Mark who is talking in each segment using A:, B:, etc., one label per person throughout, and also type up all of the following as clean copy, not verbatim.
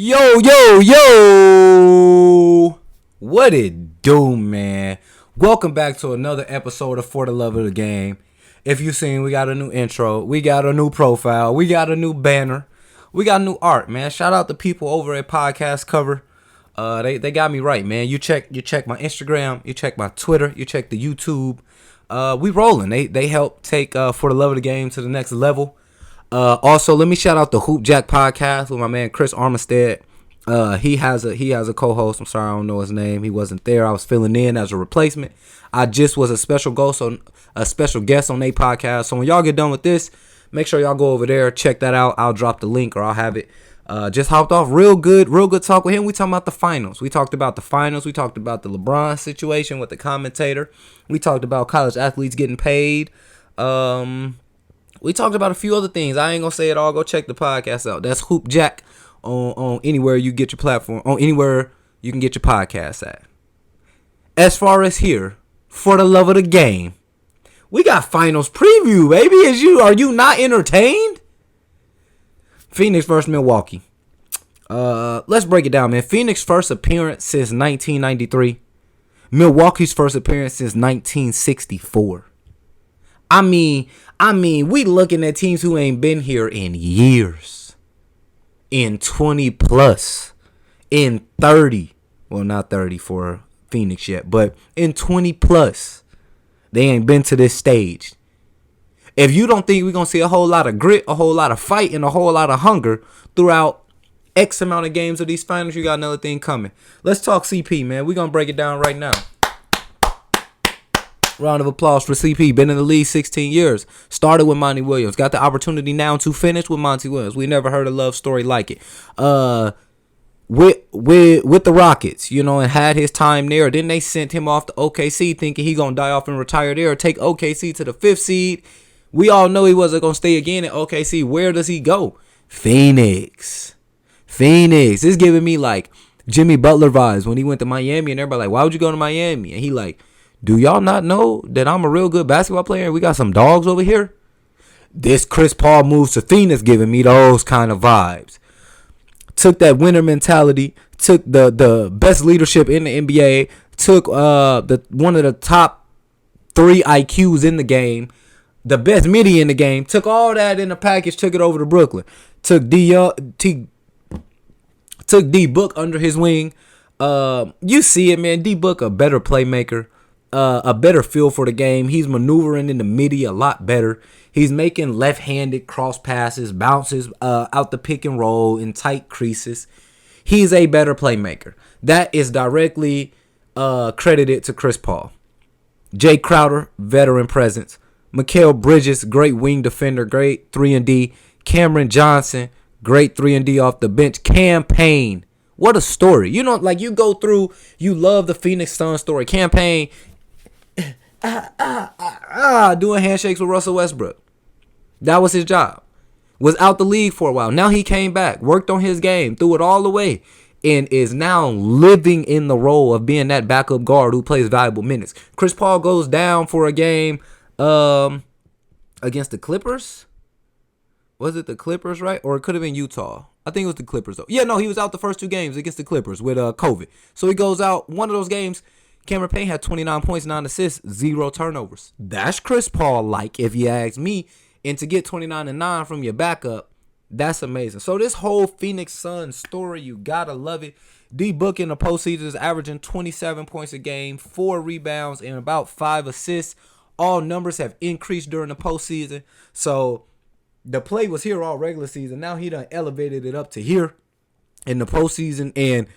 A: Yo! What it do, man? Welcome back to another episode of For the Love of the Game. If you've seen, we got a new intro, we got a new profile, we got a new banner, we got new art, man. Shout out to people over at Podcast Cover. They got me right, man. You check my Instagram, you check my Twitter, you check the YouTube. We rolling. They help take For the Love of the Game to the next level. Also, let me shout out the Hoop Jack podcast with my man Chris Armistead. He has a co-host. I'm sorry, I don't know his name. He wasn't there. I was filling in as a replacement. I just was a special guest on a podcast. So when y'all get done with this, make sure y'all go over there, check that out. I'll drop the link or I'll have it. Just hopped off real good talk with him. We talking about the finals. We talked about the finals. We talked about the LeBron situation with the commentator. We talked about college athletes getting paid. We talked about a few other things. I ain't gonna say it all. Go check the podcast out. That's Hoop Jack on anywhere you get your platform, on anywhere you can get your podcast at. As far as here, For the Love of the Game, we got finals preview, baby. Are you not entertained? Phoenix versus Milwaukee. Let's break it down, man. Phoenix first appearance since 1993. Milwaukee's first appearance since 1964. I mean, we looking at teams who ain't been here in years, in 20 plus, in 30. Well, not 30 for Phoenix yet, but in 20 plus, they ain't been to this stage. If you don't think we're going to see a whole lot of grit, a whole lot of fight, and a whole lot of hunger throughout X amount of games of these finals, you got another thing coming. Let's talk CP, man. We're going to break it down right now. Round of applause for CP. Been in the league 16 years. Started with Monty Williams. Got the opportunity now to finish with Monty Williams. We never heard a love story like it. With the Rockets, and had his time there. Then they sent him off to OKC thinking he gonna die off and retire there. Take OKC to the 5th seed. We all know he wasn't gonna stay again at OKC. Where does he go? Phoenix. It's giving me like Jimmy Butler vibes when he went to Miami, and everybody like, why would you go to Miami? And he like, do y'all not know that I'm a real good basketball player and we got some dogs over here? This Chris Paul moves to Phoenix giving me those kind of vibes. Took that winner mentality, took the best leadership in the NBA, took one of the top 3 IQs in the game, the best midi in the game, took all that in a package, took it over to Brooklyn. Took D-Book under his wing. You see it, man. D-Book a better playmaker. A better feel for the game. He's maneuvering in the midi a lot better. He's making left-handed cross passes, bounces out the pick and roll in tight creases. He's a better playmaker. That is directly credited to Chris Paul. Jay Crowder, veteran presence. Mikal Bridges, great wing defender, great 3-and-D. Cameron Johnson, great 3-and-D off the bench. Cam Payne, what a story. You go through, you love the Phoenix Suns story. Cam Payne, doing handshakes with Russell Westbrook. That was his job. Was out the league for a while. Now he came back, worked on his game, threw it all away, and is now living in the role of being that backup guard who plays valuable minutes. Chris Paul goes down for a game against the Clippers. Was it the Clippers, right? Or it could have been Utah. I think it was the Clippers, though. Yeah, no, he was out the first 2 games against the Clippers with COVID. So he goes out one of those games. Cameron Payne had 29 points, 9 assists, 0 turnovers. That's Chris Paul-like, if you ask me. And to get 29 and 9 from your backup, that's amazing. So this whole Phoenix Suns story, you gotta love it. D-Book in the postseason is averaging 27 points a game, 4 rebounds, and about 5 assists. All numbers have increased during the postseason. So the play was here all regular season. Now he done elevated it up to here in the postseason. And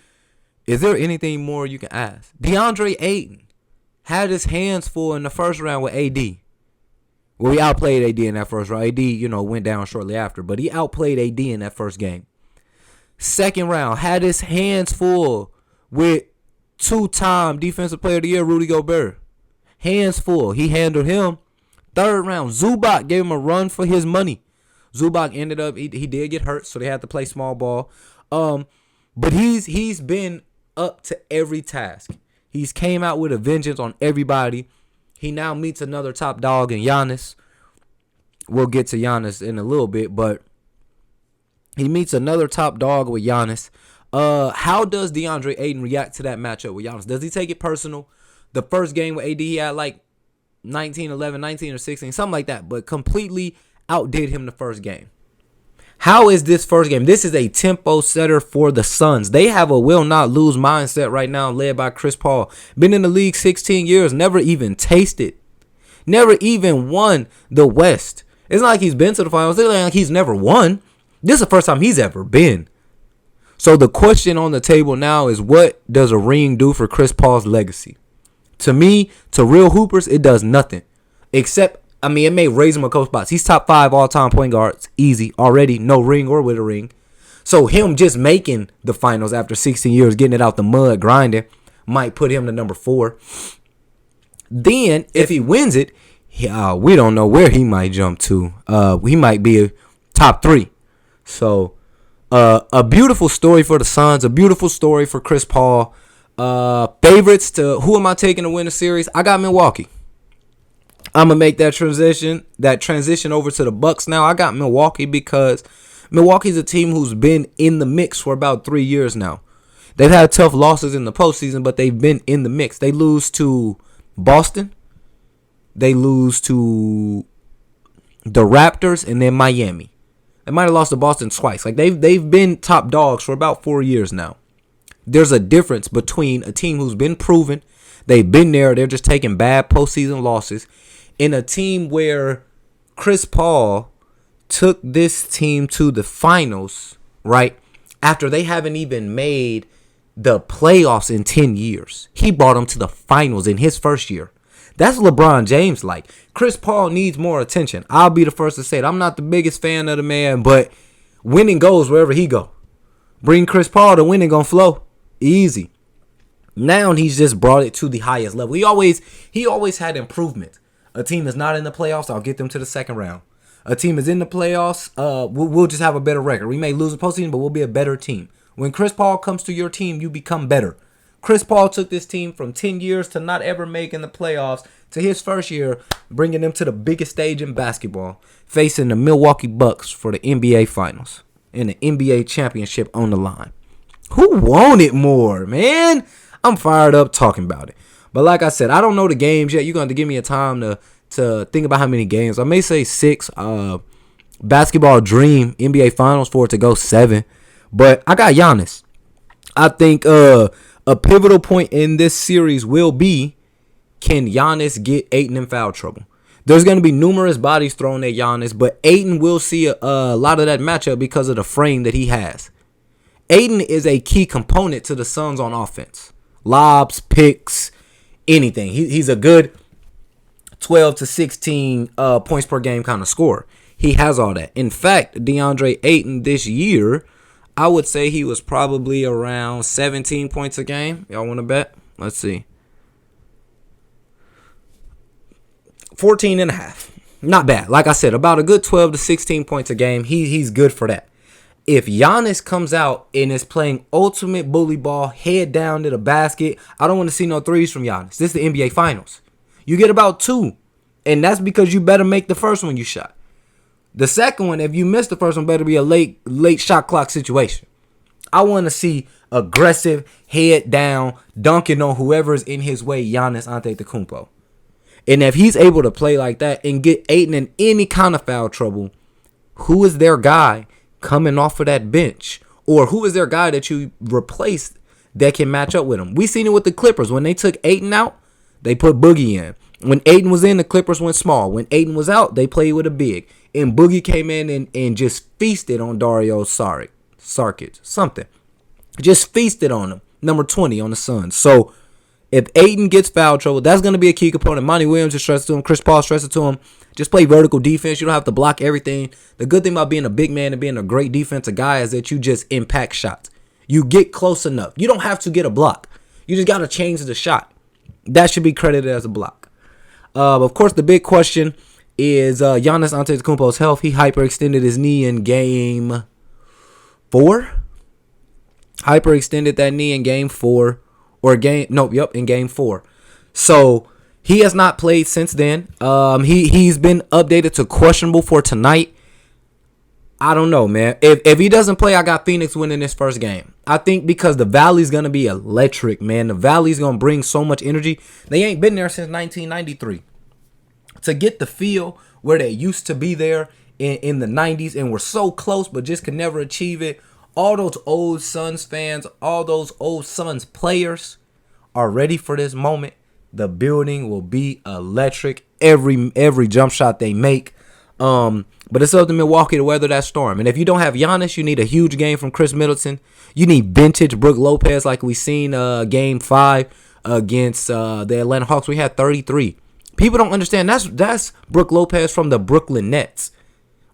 A: is there anything more you can ask? DeAndre Ayton had his hands full in the first round with AD. Well, he outplayed AD in that first round. AD, went down shortly after, but he outplayed AD in that first game. Second round, had his hands full with 2-time Defensive Player of the Year, Rudy Gobert. Hands full. He handled him. Third round, Zubac gave him a run for his money. Zubac ended up, he did get hurt, so they had to play small ball. But he's been up to every task. He's came out with a vengeance on everybody. He now meets another top dog in Giannis. We'll get to Giannis in a little bit, but he meets another top dog with Giannis. How does DeAndre Ayton react to that matchup with Giannis? Does he take it personal? The first game with AD, he had like 19, 11, 19 or 16, something like that, but completely outdid him the first game. How is this first game? This is a tempo setter for the Suns. They have a will not lose mindset right now, led by Chris Paul. Been in the league 16 years, never even tasted, never even won the West. It's not like he's been to the finals. It's like he's never won. This is the first time he's ever been. So the question on the table now is, what does a ring do for Chris Paul's legacy? To me, to real hoopers, it does nothing. Except, it may raise him a couple spots. He's top 5 all-time point guards. Easy. Already. No ring or with a ring. So him just making the finals after 16 years, getting it out the mud, grinding, might put him to number 4. Then, if he wins it, we don't know where he might jump to. He might be a top 3. So, a beautiful story for the Suns. A beautiful story for Chris Paul. Favorites to who am I taking to win the series? I got Milwaukee. I'm gonna make that transition over to the Bucks now. I got Milwaukee because Milwaukee's a team who's been in the mix for about 3 years now. They've had tough losses in the postseason, but they've been in the mix. They lose to Boston, they lose to the Raptors, and then Miami. They might have lost to Boston twice. Like they've been top dogs for about 4 years now. There's a difference between a team who's been proven, they've been there, they're just taking bad postseason losses, and a team where Chris Paul took this team to the finals, right, after they haven't even made the playoffs in 10 years. He brought them to the finals in his first year. That's LeBron James like. Chris Paul needs more attention. I'll be the first to say it. I'm not the biggest fan of the man, but winning goes wherever he go. Bring Chris Paul, the winning gonna flow. Easy. Now he's just brought it to the highest level. He always had improvement. A team is not in the playoffs, I'll get them to the second round. A team is in the playoffs, we'll just have a better record. We may lose the postseason, but we'll be a better team. When Chris Paul comes to your team, you become better. Chris Paul took this team from 10 years to not ever making the playoffs to his first year, bringing them to the biggest stage in basketball, facing the Milwaukee Bucks for the NBA Finals and the NBA Championship on the line. Who wanted more, man? I'm fired up talking about it. But like I said, I don't know the games yet. You're going to give me a time to think about how many games. I may say 6. Basketball dream, NBA Finals for it to go 7. But I got Giannis. I think a pivotal point in this series will be, can Giannis get Ayton in foul trouble? There's going to be numerous bodies thrown at Giannis, but Ayton will see a lot of that matchup because of the frame that he has. Ayton is a key component to the Suns on offense. Lobs, picks, anything. He's a good 12 to 16 points per game kind of scorer. He has all that. In fact, DeAndre Ayton this year, I would say he was probably around 17 points a game. Y'all want to bet? Let's see. 14 and a half. Not bad. Like I said, about a good 12 to 16 points a game. He's good for that. If Giannis comes out and is playing ultimate bully ball, head down to the basket, I don't want to see no threes from Giannis. This is the NBA Finals. You get about 2, and that's because you better make the first one you shot. The second one, if you miss the first one, better be a late shot clock situation. I want to see aggressive, head down, dunking on whoever's in his way, Giannis Antetokounmpo. And if he's able to play like that and get Ayton in any kind of foul trouble, who is their guy coming off of that bench? Or who is their guy that you replaced that can match up with him? We seen it with the Clippers. When they took Ayton out, they put Boogie in. When Ayton was in, the Clippers went small. When Ayton was out, they played with a big. And Boogie came in and just feasted on Dario Saric. Something. Just feasted on him. Number 20 on the Suns. So if Ayton gets foul trouble, that's going to be a key component. Monty Williams is stressed to him. Chris Paul stressed to him. Just play vertical defense. You don't have to block everything. The good thing about being a big man and being a great defensive guy is that you just impact shots. You get close enough. You don't have to get a block. You just got to change the shot. That should be credited as a block. Of course, the big question is Giannis Antetokounmpo's health. He hyperextended his knee in game 4. Hyperextended that knee in game 4. In game 4. So he has not played since then. He's been updated to questionable for tonight. I don't know, man. If he doesn't play, I got Phoenix winning this first game. I think because the Valley's gonna be electric, man. The Valley's gonna bring so much energy. They ain't been there since 1993. To get the feel where they used to be there in the 90s and were so close but just could never achieve it. All those old Suns fans, all those old Suns players are ready for this moment. The building will be electric. Every jump shot they make. But it's up to Milwaukee to weather that storm. And if you don't have Giannis, you need a huge game from Chris Middleton. You need vintage Brook Lopez like we seen game 5 against the Atlanta Hawks. We had 33. People don't understand. That's Brook Lopez from the Brooklyn Nets.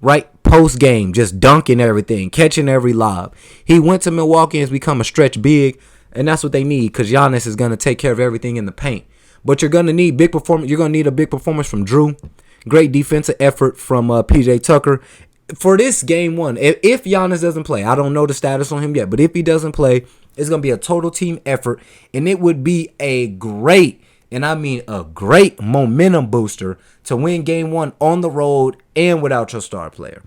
A: Right? Post game, just dunking everything, catching every lob. He went to Milwaukee and has become a stretch big, and that's what they need because Giannis is going to take care of everything in the paint. But you're going to need big performance. You're going to need a big performance from Drew. Great defensive effort from PJ Tucker. For this game 1, if Giannis doesn't play, I don't know the status on him yet, but if he doesn't play, it's going to be a total team effort, and it would be a great, and I mean a great momentum booster to win game 1 on the road and without your star player.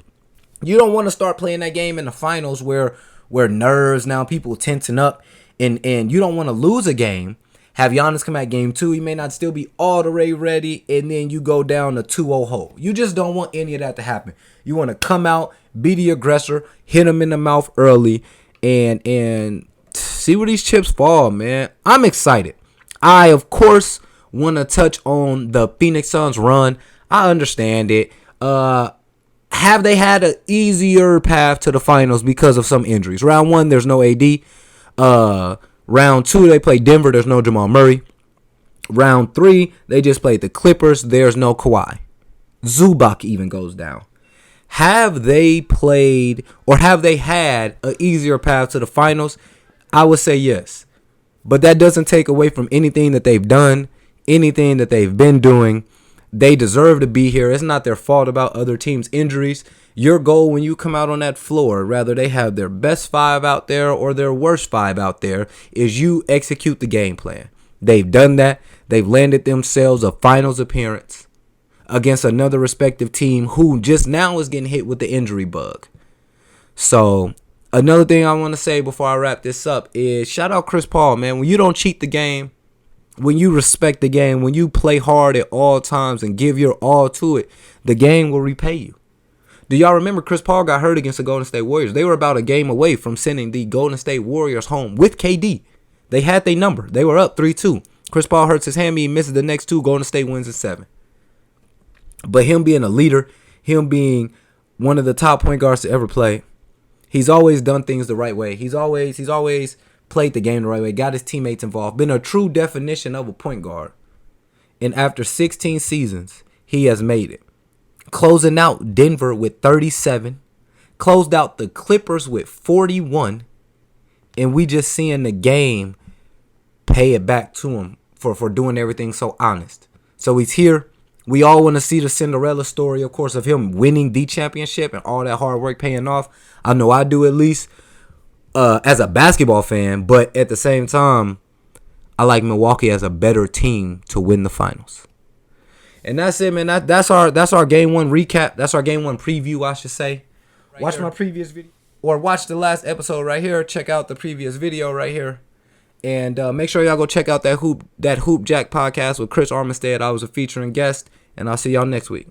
A: You don't want to start playing that game in the finals where nerves now, people tensing up, and you don't want to lose a game. Have Giannis come at game 2. He may not still be all the way ready, and then you go down a 2-0 hole. You just don't want any of that to happen. You want to come out, be the aggressor, hit him in the mouth early, and see where these chips fall, man. I'm excited. I, of course, want to touch on the Phoenix Suns run. I understand it. Have they had an easier path to the finals because of some injuries? Round 1, there's no AD. Round 2, they played Denver. There's no Jamal Murray. Round 3, they just played the Clippers. There's no Kawhi. Zubac even goes down. Have they played or have they had an easier path to the finals? I would say yes. But that doesn't take away from anything that they've done, anything that they've been doing. They deserve to be here. It's not their fault about other teams' injuries. Your goal when you come out on that floor, whether they have their best 5 out there or their worst 5 out there, is you execute the game plan. They've done that. They've landed themselves a finals appearance against another respective team who just now is getting hit with the injury bug. So another thing I want to say before I wrap this up is shout out Chris Paul, man. When you don't cheat the game, when you respect the game, when you play hard at all times and give your all to it, the game will repay you. Do y'all remember Chris Paul got hurt against the Golden State Warriors? They were about a game away from sending the Golden State Warriors home with KD. They had their number. They were up 3-2. Chris Paul hurts his hammy. He misses the next 2. Golden State wins in 7. But him being a leader, him being one of the top point guards to ever play, he's always done things the right way. He's always played the game the right way, got his teammates involved, been a true definition of a point guard. And after 16 seasons, he has made it. Closing out Denver with 37. Closed out the Clippers with 41. And we just seeing the game pay it back to him for doing everything so honest. So he's here. We all want to see the Cinderella story, of course, of him winning the championship and all that hard work paying off. I know I do at least as a basketball fan. But at the same time, I like Milwaukee as a better team to win the finals. And that's it, man. That's our game 1 recap. That's our game 1 preview, I should say. Right watch here. My previous video. Or watch the last episode right here. Check out the previous video right here. And make sure y'all go check out that Hoop Jack podcast with Chris Armistead. I was a featuring guest. And I'll see y'all next week.